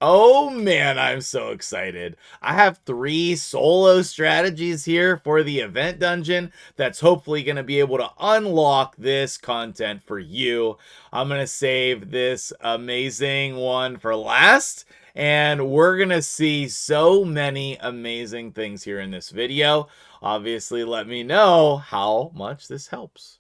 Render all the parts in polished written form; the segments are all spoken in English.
Oh man, I'm so excited. I have 3 solo strategies here for the event dungeon that's hopefully going to be able to unlock this content for you. I'm going to save this amazing one for last, and we're going to see so many amazing things here in this video. Obviously, let me know how much this helps.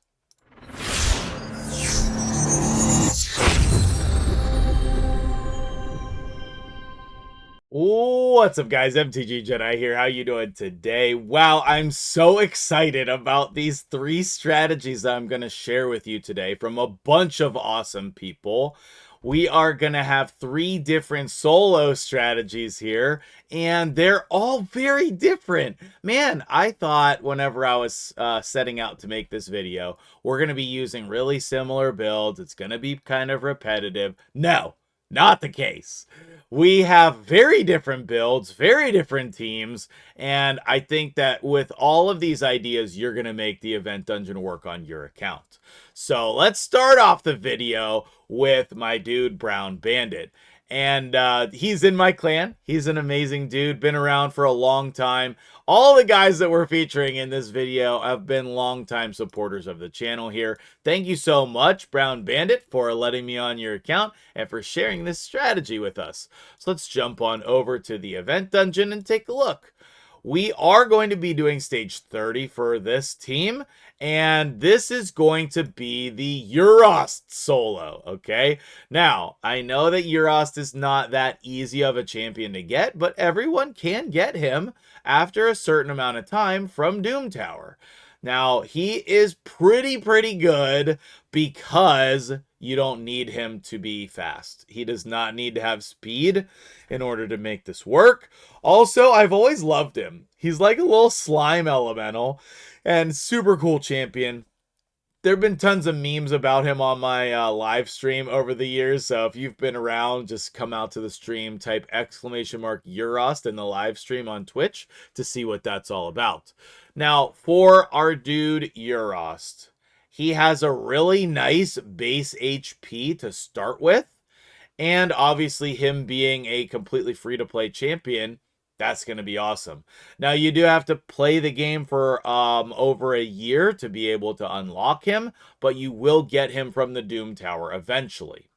What's up, guys? MtgJedi here. How you doing today? Wow, I'm so excited about these 3 strategies that I'm going to share with you today from a bunch of awesome people. We are going to have 3 different solo strategies here, and they're all very different. Man, I thought whenever I was setting out to make this video, we're going to be using really similar builds. It's going to be kind of repetitive. No, not the case. We have very different builds, very different teams, and I think that with all of these ideas, you're going to make the event dungeon work on your account. So let's start off the video with my dude, Brown Bandit. And he's in my clan. He's an amazing dude, been around for a long time. All the guys that we're featuring in this video have been longtime supporters of the channel here. Thank you so much, Brown Bandit, for letting me on your account and for sharing this strategy with us. So let's jump on over to the event dungeon and take a look. We are going to be doing stage 30 for this team, and this is going to be the Euros solo, okay? Now, I know that Euros is not that easy of a champion to get, but everyone can get him after a certain amount of time from Doom Tower. Now, he is pretty good because you don't need him to be fast. He does not need to have speed in order to make this work. Also, I've always loved him. He's like a little slime elemental and super cool champion. There have been tons of memes about him on my live stream over the years, so if you've been around, just come out to the stream, type !Euros in the live stream on Twitch to see what that's all about. Now, for our dude Euros, he has a really nice base HP to start with, and obviously him being a completely free-to-play champion, that's going to be awesome. Now, you do have to play the game for over a year to be able to unlock him, but you will get him from the Doom Tower eventually.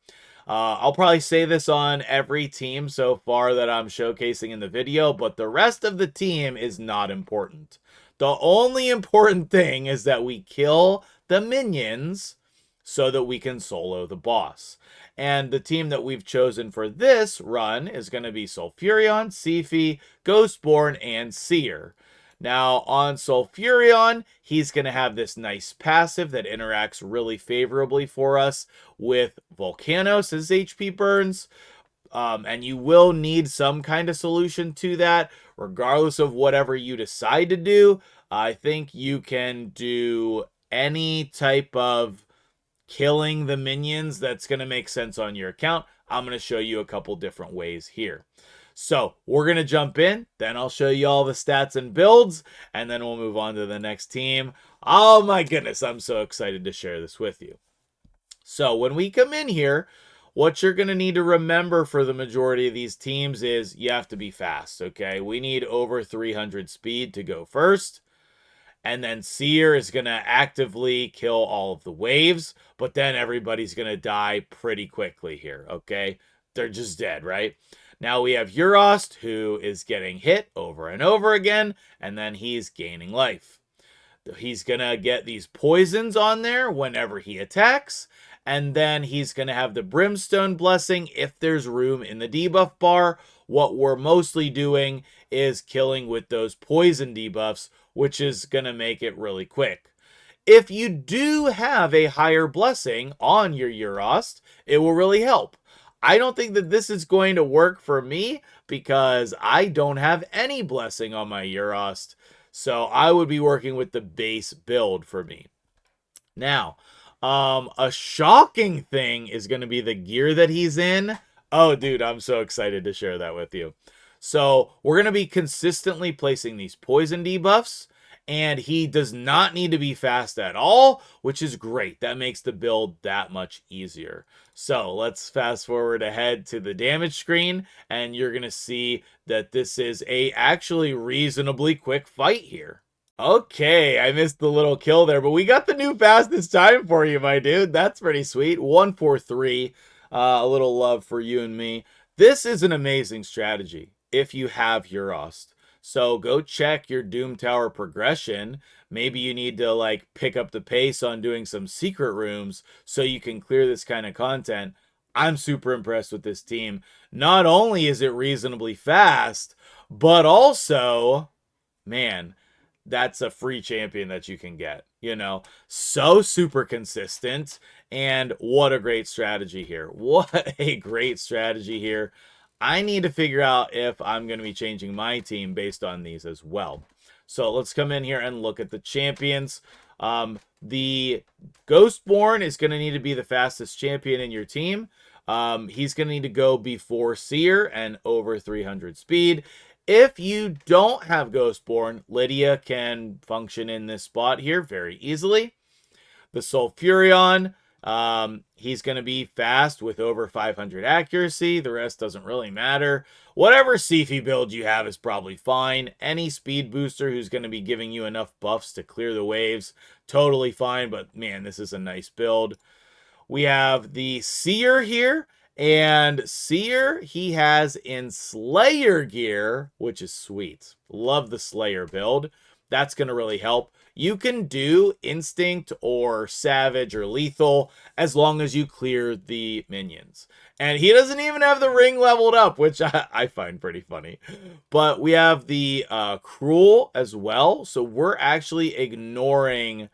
I'll probably say this on every team so far that I'm showcasing in the video, but the rest of the team is not important. The only important thing is that we kill the minions so that we can solo the boss. And the team that we've chosen for this run is going to be Sulfurion, Siphi, Ghostborn, and Seer. Now, on Sulfurion, he's going to have this nice passive that interacts really favorably for us with Volcanos as HP burns. And you will need some kind of solution to that, regardless of whatever you decide to do. I think you can do any type of killing the minions that's going to make sense on your account. I'm going to show you a couple different ways here. So we're going to jump in, then I'll show you all the stats and builds, and then we'll move on to the next team. Oh my goodness, I'm so excited to share this with you. So when we come in here, what you're going to need to remember for the majority of these teams is you have to be fast, okay? We need over 300 speed to go first. And then Seer is going to actively kill all of the waves, but then everybody's going to die pretty quickly here, okay? They're just dead, right? Now we have Euros, who is getting hit over and over again, and then he's gaining life. He's going to get these poisons on there whenever he attacks, and then he's going to have the Brimstone Blessing if there's room in the debuff bar. What we're mostly doing is killing with those poison debuffs, which is going to make it really quick. If you do have a higher blessing on your Euros, it will really help. I don't think that this is going to work for me because I don't have any blessing on my Euros, so I would be working with the base build for me. Now, a shocking thing is going to be the gear that he's in. Oh, dude, I'm so excited to share that with you. So we're going to be consistently placing these poison debuffs, and he does not need to be fast at all, which is great. That makes the build that much easier. So let's fast forward ahead to the damage screen, and you're going to see that this is a actually reasonably quick fight here. Okay, I missed the little kill there, but we got the new fastest time for you, my dude. That's pretty sweet. 143. A little love for you and me. This is an amazing strategy if you have Euros. So go check your Doom Tower progression. Maybe you need to like pick up the pace on doing some secret rooms so you can clear this kind of content. I'm super impressed with this team. Not only is it reasonably fast, but also, man, that's a free champion that you can get, so super consistent. And what a great strategy here. What a great strategy here. I need to figure out if I'm going to be changing my team based on these as well. So let's come in here and look at the champions. The Ghostborn is going to need to be the fastest champion in your team. He's going to need to go before Seer and over 300 speed. If you don't have Ghostborn, Lydia can function in this spot here very easily. The Sulfurion, he's going to be fast with over 500 accuracy. The rest doesn't really matter. Whatever Siphi build you have is probably fine. Any speed booster who's going to be giving you enough buffs to clear the waves, totally fine. But man, this is a nice build. We have the Seer here. And Seer, he has in Slayer gear, which is sweet. Love the Slayer build. That's going to really help. You can do Instinct or Savage or Lethal as long as you clear the minions. And he doesn't even have the ring leveled up, which I find pretty funny. But we have the Cruel as well. So we're actually ignoring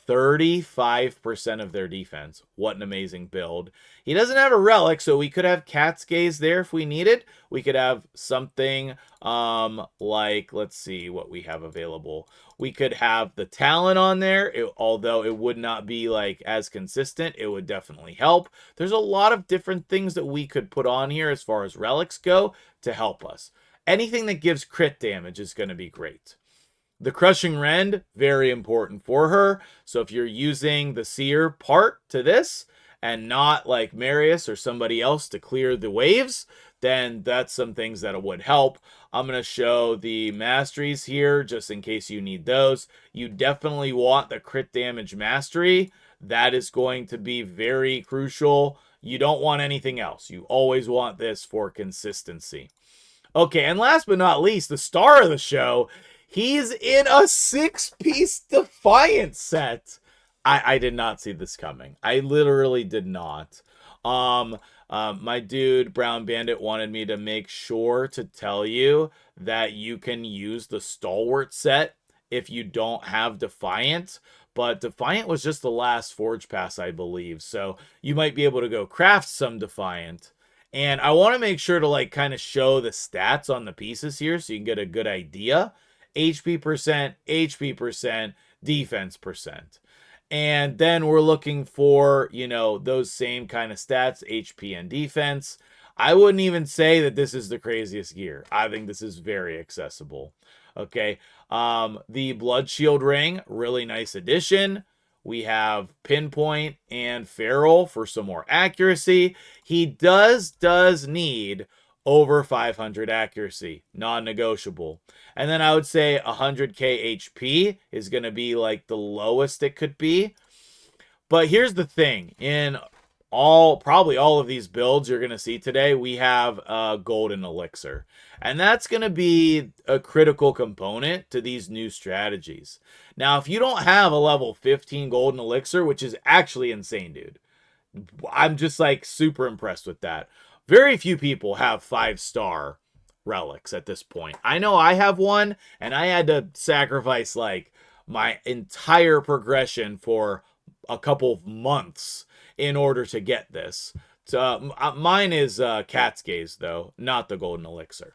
35% of their defense. What an amazing build. He doesn't have a relic, so we could have Cat's Gaze there if we needed. We could have something like, let's see what we have available. We could have the Talon on there, although it would not be like as consistent. It would definitely help. There's a lot of different things that we could put on here as far as relics go to help us. Anything that gives crit damage is going to be great. The Crushing Rend, very important for her. So if you're using the Seer part to this and not like Marius or somebody else to clear the waves, then that's some things that would help. I'm going to show the masteries here just in case you need those. You definitely want the crit damage mastery. That is going to be very crucial. You don't want anything else. You always want this for consistency. Okay, and last but not least, the star of the show. He's in a 6-piece Defiance set. I did not see this coming. I literally did not. My dude, Brown Bandit, wanted me to make sure to tell you that you can use the Stalwart set if you don't have Defiant. But Defiant was just the last Forge Pass, I believe. So you might be able to go craft some Defiant. And I want to make sure to like kind of show the stats on the pieces here so you can get a good idea. HP percent, defense percent. And then we're looking for, those same kind of stats, HP and defense. I wouldn't even say that this is the craziest gear. I think this is very accessible. Okay. The Blood Shield Ring, really nice addition. We have Pinpoint and Feral for some more accuracy. He does need over 500 accuracy, non-negotiable. And then I would say 100k HP is going to be like the lowest it could be. But here's the thing. In probably all of these builds you're going to see today, we have a golden elixir. And that's going to be a critical component to these new strategies. Now, if you don't have a level 15 golden elixir, which is actually insane, dude. I'm just like super impressed with that. Very few people have 5-star relics at this point. I know I have one, and I had to sacrifice like my entire progression for a couple of months in order to get this. So, mine is Cat's Gaze, though, not the golden elixir.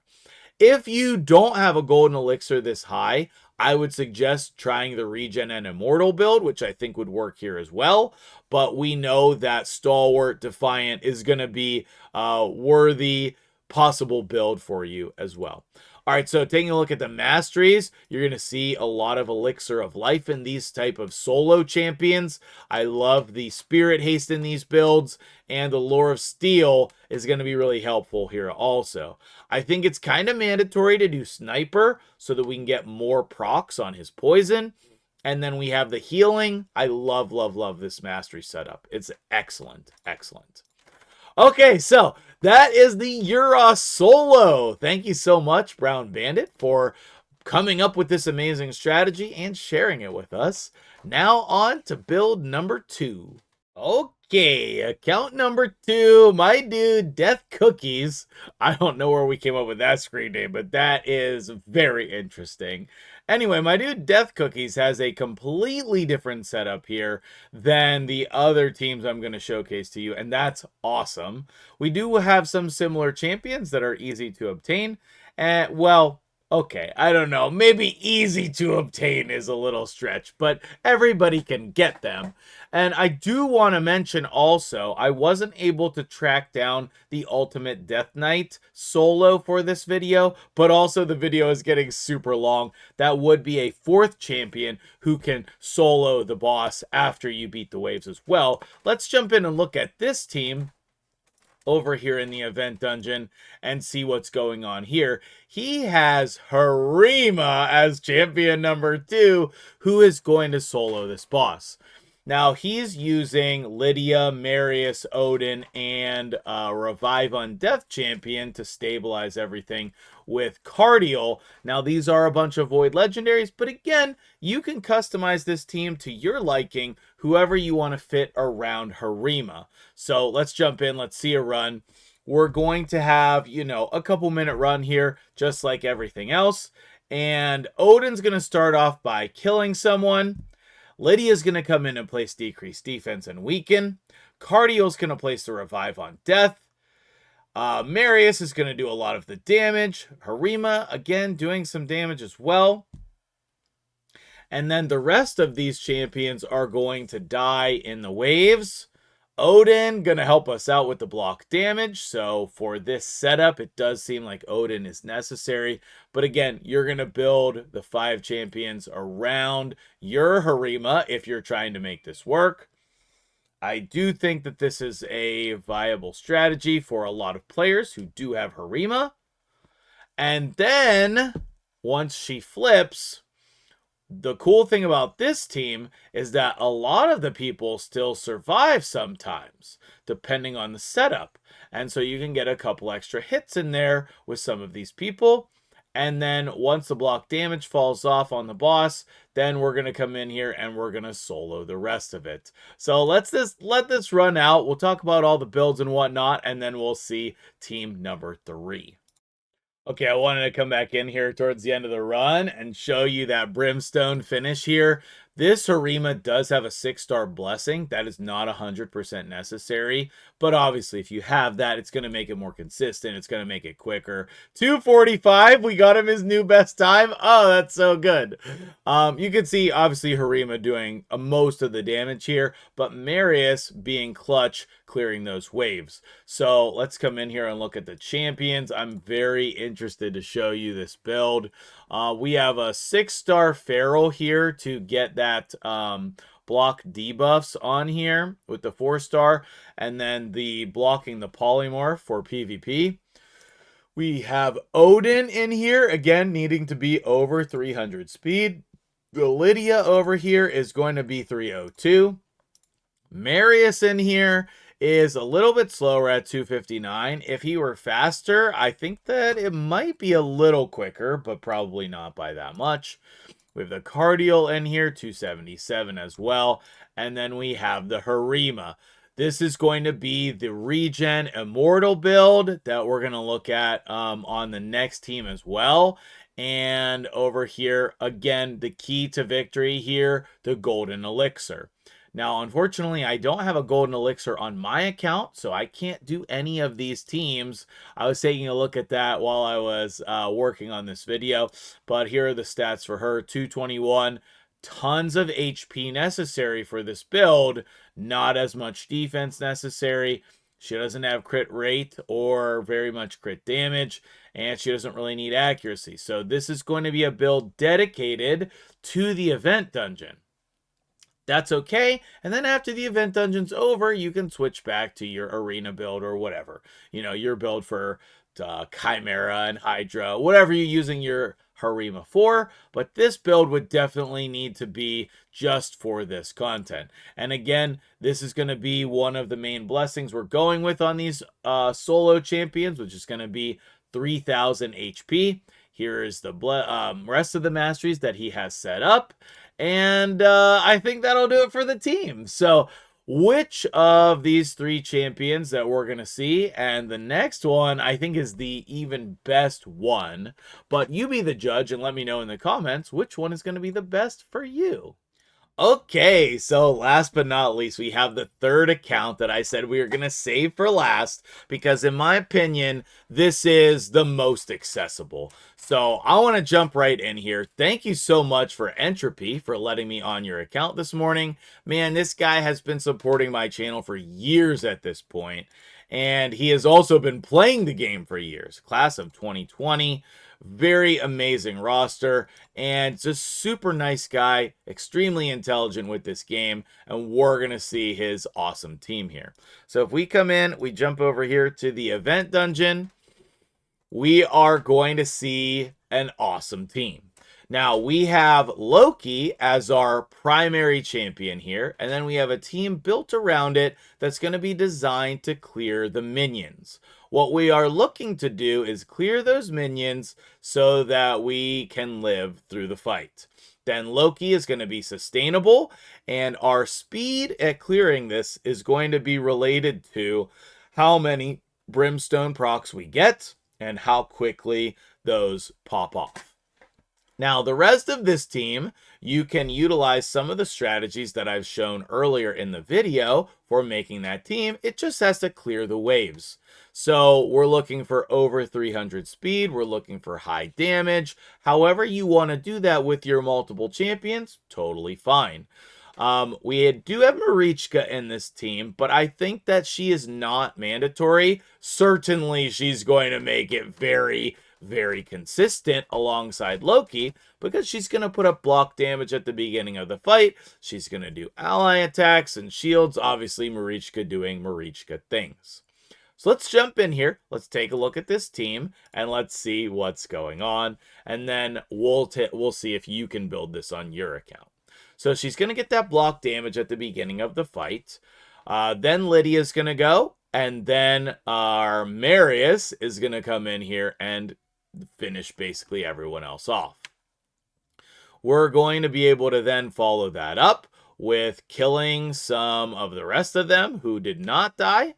If you don't have a golden elixir this high, I would suggest trying the Regen and Immortal build, which I think would work here as well. But we know that Stalwart Defiant is going to be a worthy possible build for you as well. All right, so taking a look at the masteries, you're going to see a lot of Elixir of Life in these type of solo champions. I love the Spirit Haste in these builds, and the Lore of Steel is going to be really helpful here also. I think it's kind of mandatory to do Sniper so that we can get more procs on his poison. And then we have the healing. I love, love, love this mastery setup. It's excellent, excellent. Okay, so that is the Euros solo. Thank you so much, Brown Bandit, for coming up with this amazing strategy and sharing it with us. Now on to build number 2. Okay, account number 2, my dude, Death Cookies. I don't know where we came up with that screen name, but that is very interesting. Anyway, my dude, Death Cookies, has a completely different setup here than the other teams I'm going to showcase to you, and that's awesome. We do have some similar champions that are easy to obtain, and, well, okay, I don't know. Maybe easy to obtain is a little stretch, but everybody can get them. And I do want to mention also, I wasn't able to track down the Ultimate Death Knight solo for this video, but also the video is getting super long. That would be a 4th champion who can solo the boss after you beat the waves as well. Let's jump in and look at this team over here in the event dungeon and see what's going on here. He has Harima as champion number 2, who is going to solo this boss. Now, he's using Lydia, Marius, Odin, and Revive Undeath champion to stabilize everything with Cardial. Now, these are a bunch of Void Legendaries, but again, you can customize this team to your liking, whoever you want to fit around Harima. So, let's jump in. Let's see a run. We're going to have, you know, a couple minute run here, just like everything else. And Odin's going to start off by killing someone. Lydia's going to come in and place Decreased Defense and Weaken. Cardial's going to place the Revive on Death. Marius is going to do a lot of the damage. Harima, again, doing some damage as well. And then the rest of these champions are going to die in the waves. Odin going to help us out with the block damage. So for this setup, it does seem like Odin is necessary. But again, you're going to build the 5 champions around your Harima if you're trying to make this work. I do think that this is a viable strategy for a lot of players who do have Harima. And then once she flips, the cool thing about this team is that a lot of the people still survive sometimes, depending on the setup. And so you can get a couple extra hits in there with some of these people. And then once the block damage falls off on the boss, then we're going to come in here and we're going to solo the rest of it. So let this run out. We'll talk about all the builds and whatnot, and then we'll see team number 3. Okay, I wanted to come back in here towards the end of the run and show you that Brimstone finish here. This Harima does have a 6-star blessing. That is not 100% necessary. But obviously, if you have that, it's going to make it more consistent. It's going to make it quicker. 2:45. We got him his new best time. Oh, that's so good. You can see, obviously, Harima doing most of the damage here. But Marius being clutch, clearing those waves. So let's come in here and look at the champions. I'm very interested to show you this build. We have a 6-star Feral here to get that block debuffs on here with the 4-star, and then the blocking the polymorph for PvP. We have Odin in here, again, needing to be over 300 speed. The Lydia over here is going to be 302. Marius in here is a little bit slower at 259. If he were faster, I think that it might be a little quicker, but probably not by that much. We have the Cardial in here, 277 as well. And then we have the Harima. This is going to be the Regen Immortal build that we're going to look at on the next team as well. And over here, again, the key to victory here, the Golden Elixir. Now, unfortunately, I don't have a Golden Elixir on my account, so I can't do any of these teams. I was taking a look at that while I was working on this video, but here are the stats for her. 221, tons of HP necessary for this build, not as much defense necessary. She doesn't have crit rate or very much crit damage, and she doesn't really need accuracy. So this is going to be a build dedicated to the event dungeon. That's okay. And then after the event dungeon's over, you can switch back to your arena build or whatever. Your build for Chimera and Hydra, whatever you're using your Harima for. But this build would definitely need to be just for this content. And again, this is going to be one of the main blessings we're going with on these solo champions, which is going to be 3000 HP. Here is the rest of the masteries that he has set up. And I think that'll do it for the team. So which of these three champions that we're going to see, and the next one I think is the even best one, but you be the judge and let me know in the comments which one is going to be the best for you. Okay, so last but not least, we have the third account that I said we were going to save for last because, in my opinion, this is the most accessible. So I want to jump right in here. Thank you so much for Entropy for letting me on your account this morning. Man, this guy has been supporting my channel for years at this point, and he has also been playing the game for years. Class of 2020. Very amazing roster, and just super nice guy, extremely intelligent with this game, and we're going to see his awesome team here. So if we come in, we jump over here to the event dungeon, we are going to see an awesome team. Now, we have Loki as our primary champion here, and then we have a team built around it that's going to be designed to clear the minions. What we are looking to do is clear those minions so that we can live through the fight. Then Loki is going to be sustainable, and our speed at clearing this is going to be related to how many brimstone procs we get and how quickly those pop off. Now, the rest of this team, you can utilize some of the strategies that I've shown earlier in the video for making that team. It just has to clear the waves. So we're looking for over 300 speed. We're looking for high damage. However you want to do that with your multiple champions, totally fine. We do have Marichka in this team, but I think that she is not mandatory. Certainly, she's going to make it very consistent alongside Loki because she's going to put up block damage at the beginning of the fight. She's going to do ally attacks and shields. Obviously, Marichka doing Marichka things. So let's jump in here. Let's take a look at this team and let's see what's going on. And then we'll see if you can build this on your account. So she's going to get that block damage at the beginning of the fight. Then Lydia's going to go. And then our Marius is going to come in here and finish basically everyone else off. We're going to be able to then follow that up with killing some of the rest of them who did not die.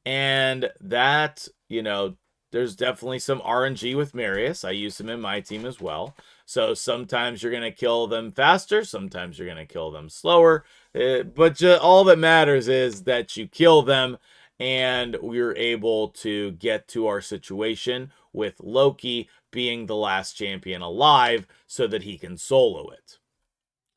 And that, there's definitely some RNG with Marius. I use him in my team as well. So sometimes you're going to kill them faster. Sometimes you're going to kill them slower. But all that matters is that you kill them. And we're able to get to our situation with Loki being the last champion alive so that he can solo it.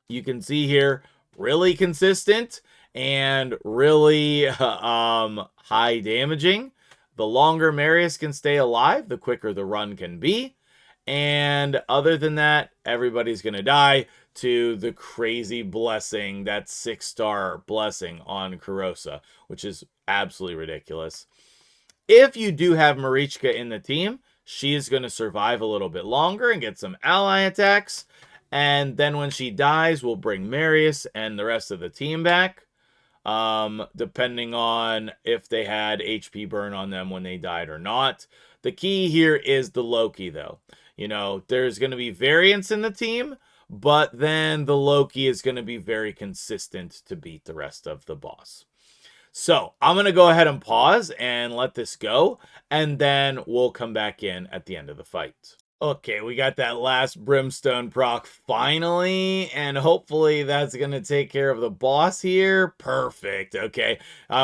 You can see here, really consistent and really high damaging. The longer Marius can stay alive, the quicker the run can be. And other than that, everybody's going to die to the crazy blessing, that 6-star blessing on Kurosa, which is absolutely ridiculous. If you do have Marichka in the team, she is going to survive a little bit longer and get some ally attacks. And then when she dies, we'll bring Marius and the rest of the team back. Depending on if they had HP burn on them when they died or not. The key here is the Loki, though. There's going to be variance in the team, but then the Loki is going to be very consistent to beat the rest of the boss. So I'm going to go ahead and pause and let this go, and then we'll come back in at the end of the fight. Okay, we got that last brimstone proc finally, and hopefully that's gonna take care of the boss here. Perfect. Okay,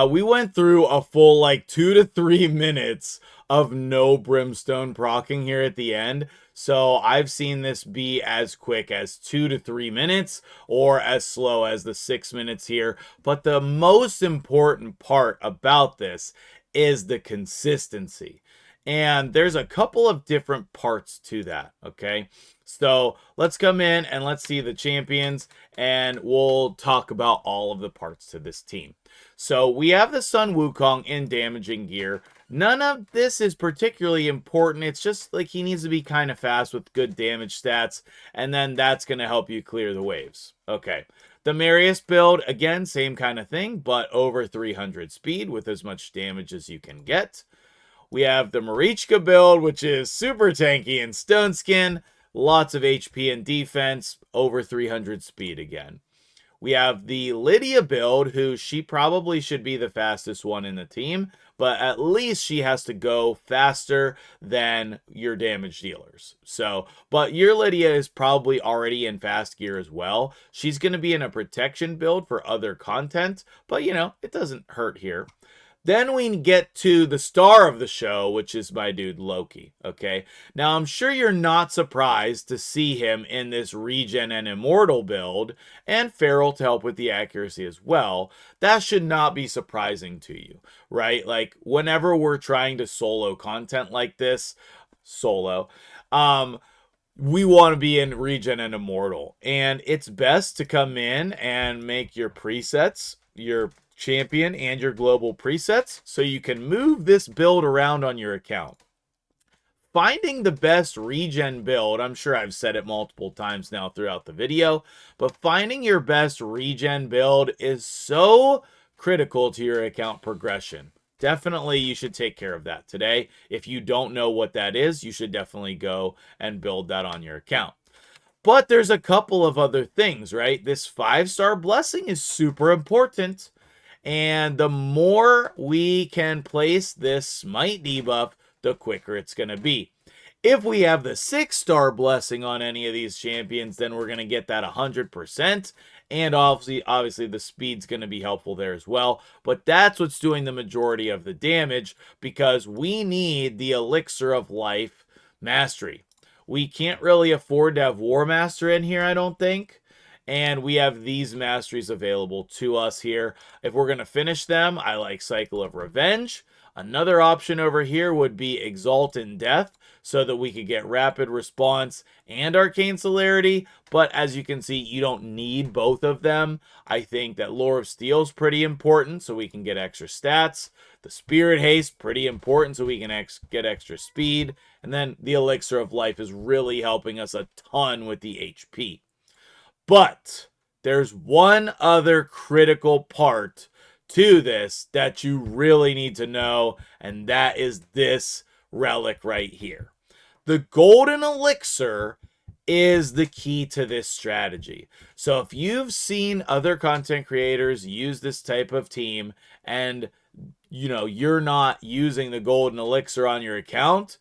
we went through a full like 2 to 3 minutes of no brimstone procking here at the end. So I've seen this be as quick as 2 to 3 minutes or as slow as the 6 minutes here. But the most important part about this is the consistency. And there's a couple of different parts to that, okay? So let's come in and let's see the champions, and we'll talk about all of the parts to this team. So we have the Sun Wukong in damaging gear. None of this is particularly important. It's just like he needs to be kind of fast with good damage stats, and then that's going to help you clear the waves. Okay. The Marius build, again, same kind of thing, but over 300 speed with as much damage as you can get. We have the Marichka build, which is super tanky and stone skin, lots of HP and defense, over 300 speed again. We have the Lydia build, who she probably should be the fastest one in the team, but at least she has to go faster than your damage dealers. So, but your Lydia is probably already in fast gear as well. She's going to be in a protection build for other content, but you know, it doesn't hurt here. Then we get to the star of the show, which is my dude Loki. Okay. Now, I'm sure you're not surprised to see him in this regen and immortal build, and Feral to help with the accuracy as well. That should not be surprising to you, right? Like, whenever we're trying to solo content like this, we want to be in regen and immortal. And it's best to come in and make your presets, your champion and your global presets, so you can move this build around on your account. Finding the best regen build, I'm sure I've said it multiple times now throughout the video, but finding your best regen build is so critical to your account progression. Definitely you should take care of that today. If you don't know what that is, you should definitely go and build that on your account. But there's a couple of other things, right? This 5-star blessing is super important. And the more we can place this smite debuff, the quicker it's going to be. If we have the 6-star blessing on any of these champions, then we're going to get that 100%. And obviously the speed's going to be helpful there as well. But that's what's doing the majority of the damage, because we need the Elixir of Life Mastery. We can't really afford to have War Master in here, I don't think. And we have these masteries available to us here. If we're going to finish them, I like Cycle of Revenge. Another option over here would be Exalt in Death, so that we could get Rapid Response and Arcane Celerity. But as you can see, you don't need both of them. I think that Lore of Steel is pretty important, so we can get extra stats. The Spirit Haste, pretty important, so we can get extra speed. And then the Elixir of Life is really helping us a ton with the HP. But there's one other critical part to this that you really need to know, and that is this relic right here. The Golden Elixir is the key to this strategy. So if you've seen other content creators use this type of team, and you know you're not using the Golden Elixir on your account,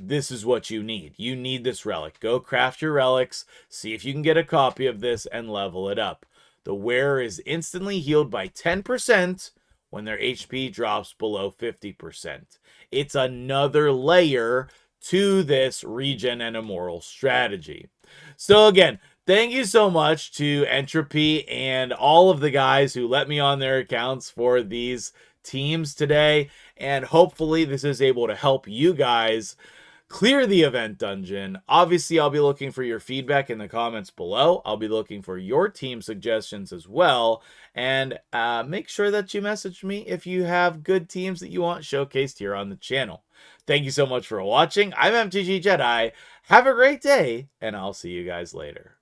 this is what you need. You need this relic. Go craft your relics, see if you can get a copy of this, and level it up. The wearer is instantly healed by 10% when their HP drops below 50%. It's another layer to this regen and immortal strategy. So again, thank you so much to Entropy and all of the guys who let me on their accounts for these teams today. And hopefully this is able to help you guys clear the event dungeon. Obviously, I'll be looking for your feedback in the comments below. I'll be looking for your team suggestions as well. And make sure that you message me if you have good teams that you want showcased here on the channel. Thank you so much for watching. I'm MtgJedi. Have a great day, and I'll see you guys later.